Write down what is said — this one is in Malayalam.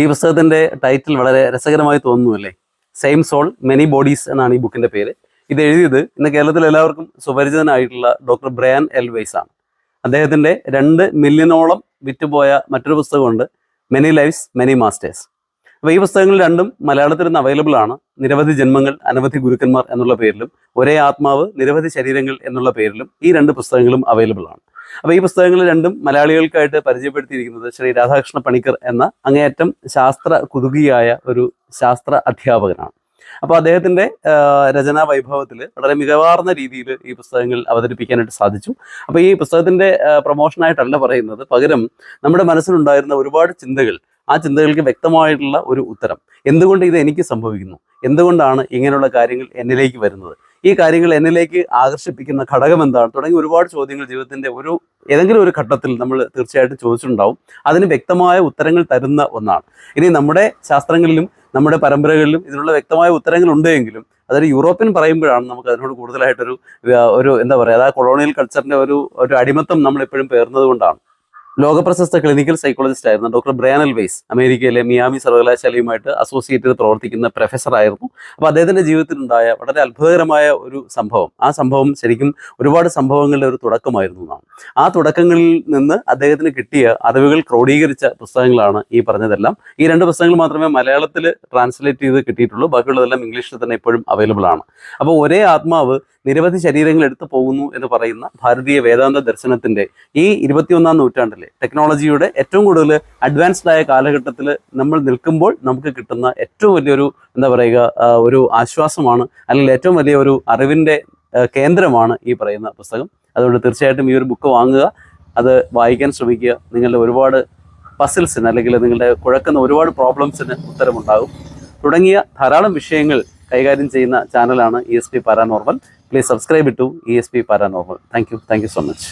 ഈ പുസ്തകത്തിന്റെ ടൈറ്റിൽ വളരെ രസകരമായി തോന്നുന്നു, സെയിം സോൾ മെനി ബോഡീസ് എന്നാണ് ഈ ബുക്കിന്റെ പേര്. ഇത് എഴുതിയത് ഇന്ന് കേരളത്തിൽ എല്ലാവർക്കും സുപരിചിതനായിട്ടുള്ള ഡോക്ടർ ബ്രയാൻ എൽ വെയ്സ് ആണ്. അദ്ദേഹത്തിന്റെ 2 മില്യണോളം വിറ്റുപോയ മറ്റൊരു പുസ്തകമുണ്ട്, മെനി ലൈഫ്സ് മെനി മാസ്റ്റേഴ്സ്. അപ്പോൾ ഈ പുസ്തകങ്ങൾ രണ്ടും മലയാളത്തിൽ നിന്ന് അവൈലബിൾ ആണ്. നിരവധി ജന്മങ്ങൾ അനവധി ഗുരുക്കന്മാർ എന്നുള്ള പേരിലും ഒരേ ആത്മാവ് നിരവധി ശരീരങ്ങൾ എന്നുള്ള പേരിലും ഈ 2 പുസ്തകങ്ങളും അവൈലബിൾ ആണ്. അപ്പോൾ ഈ പുസ്തകങ്ങൾ രണ്ടും മലയാളികൾക്കായിട്ട് പരിചയപ്പെടുത്തിയിരിക്കുന്നത് ശ്രീ രാധാകൃഷ്ണ പണിക്കർ എന്ന അങ്ങേയറ്റം ശാസ്ത്ര കുതുകിയായ ഒരു ശാസ്ത്ര അധ്യാപകനാണ്. അപ്പോൾ അദ്ദേഹത്തിന്റെ രചനാ വൈഭവത്തിൽ വളരെ മികവാർന്ന രീതിയിൽ ഈ പുസ്തകങ്ങൾ അവതരിപ്പിക്കാനായിട്ട് സാധിച്ചു. അപ്പോൾ ഈ പുസ്തകത്തിന്റെ പ്രൊമോഷനായിട്ടല്ല പറയുന്നത്, പകരം നമ്മുടെ മനസ്സിലുണ്ടായിരുന്ന ഒരുപാട് ചിന്തകൾ, ആ ചിന്തകൾക്ക് വ്യക്തമായിട്ടുള്ള ഒരു ഉത്തരം, എന്തുകൊണ്ട് ഇത് എനിക്ക് സംഭവിക്കുന്നു, എന്തുകൊണ്ടാണ് ഇങ്ങനെയുള്ള കാര്യങ്ങൾ എന്നിലേക്ക് വരുന്നത്, ഈ കാര്യങ്ങൾ എന്നിലേക്ക് ആകർഷിപ്പിക്കുന്ന ഘടകം എന്താണ്, തുടങ്ങി ഒരുപാട് ചോദ്യങ്ങൾ ജീവിതത്തിന്റെ ഏതെങ്കിലും ഒരു ഘട്ടത്തിൽ നമ്മൾ തീർച്ചയായിട്ടും ചോദിച്ചിട്ടുണ്ടാവും. അതിന് വ്യക്തമായ ഉത്തരങ്ങൾ തരുന്ന ഒന്നാണ്. ഇനി നമ്മുടെ ശാസ്ത്രങ്ങളിലും നമ്മുടെ പരമ്പരകളിലും ഇതിനുള്ള വ്യക്തമായ ഉത്തരങ്ങൾ ഉണ്ടെങ്കിലും അതൊരു യൂറോപ്യൻ പറയുമ്പോഴാണ് നമുക്ക് അതിനോട് കൂടുതലായിട്ടൊരു എന്താ പറയുക, അതായത് കൊളോണിയൽ കൾച്ചറിന്റെ ഒരു അടിമത്തം നമ്മൾ എപ്പോഴും പേർന്നത് കൊണ്ടാണ്. ലോകപ്രശസ്ത ക്ലിനിക്കൽ സൈക്കോളജിസ്റ്റ് ആയിരുന്ന ഡോക്ടർ ബ്രയാൻ എൽ വെയ്സ് അമേരിക്കയിലെ മിയാമി സർവകലാശാലയുമായിട്ട് അസോസിയേറ്റ് ചെയ്ത് പ്രവർത്തിക്കുന്ന പ്രൊഫസർ ആയിരുന്നു. അപ്പോൾ അദ്ദേഹത്തിന്റെ ജീവിതത്തിലുണ്ടായ വളരെ അത്ഭുതകരമായ ഒരു സംഭവം, ആ സംഭവം ശരിക്കും ഒരുപാട് സംഭവങ്ങളുടെ ഒരു തുടക്കമായിരുന്നു എന്നാണ്. ആ തുടക്കങ്ങളിൽ നിന്ന് അദ്ദേഹത്തിന് കിട്ടിയ അറിവുകൾ ക്രോഡീകരിച്ച പുസ്തകങ്ങളാണ് ഈ പറഞ്ഞതെല്ലാം. ഈ 2 പുസ്തകങ്ങൾ മാത്രമേ മലയാളത്തിൽ ട്രാൻസ്ലേറ്റ് ചെയ്ത് കിട്ടിയിട്ടുള്ളൂ, ബാക്കിയുള്ളതെല്ലാം ഇംഗ്ലീഷിൽ തന്നെ ഇപ്പോഴും അവൈലബിൾ ആണ്. അപ്പോൾ ഒരേ ആത്മാവ് നിരവധി ശരീരങ്ങൾ എടുത്തു പോകുന്നു എന്ന് പറയുന്ന ഭാരതീയ വേദാന്ത ദർശനത്തിന്റെ ഈ 21ാം നൂറ്റാണ്ടിലെ ടെക്നോളജിയുടെ ഏറ്റവും കൂടുതൽ അഡ്വാൻസ്ഡ് ആയ കാലഘട്ടത്തിൽ നമ്മൾ നിൽക്കുമ്പോൾ നമുക്ക് കിട്ടുന്ന ഏറ്റവും വലിയൊരു എന്താ പറയുക ഒരു ആശ്വാസമാണ്, അല്ലെങ്കിൽ ഏറ്റവും വലിയ ഒരു അറിവിന്റെ കേന്ദ്രമാണ് ഈ പറയുന്ന പുസ്തകം. അതുകൊണ്ട് തീർച്ചയായിട്ടും ഈ ഒരു ബുക്ക് വാങ്ങുക, അത് വായിക്കാൻ ശ്രമിക്കുക. നിങ്ങളുടെ ഒരുപാട് പസിൽസിന് അല്ലെങ്കിൽ നിങ്ങളുടെ കുഴക്കുന്ന ഒരുപാട് പ്രോബ്ലംസിന് ഉത്തരമുണ്ടാകും. തുടങ്ങിയ ധാരാളം വിഷയങ്ങൾ കൈകാര്യം ചെയ്യുന്ന ചാനലാണ് ESP paranormal. Please subscribe to ESP Paranormal. Thank you so much.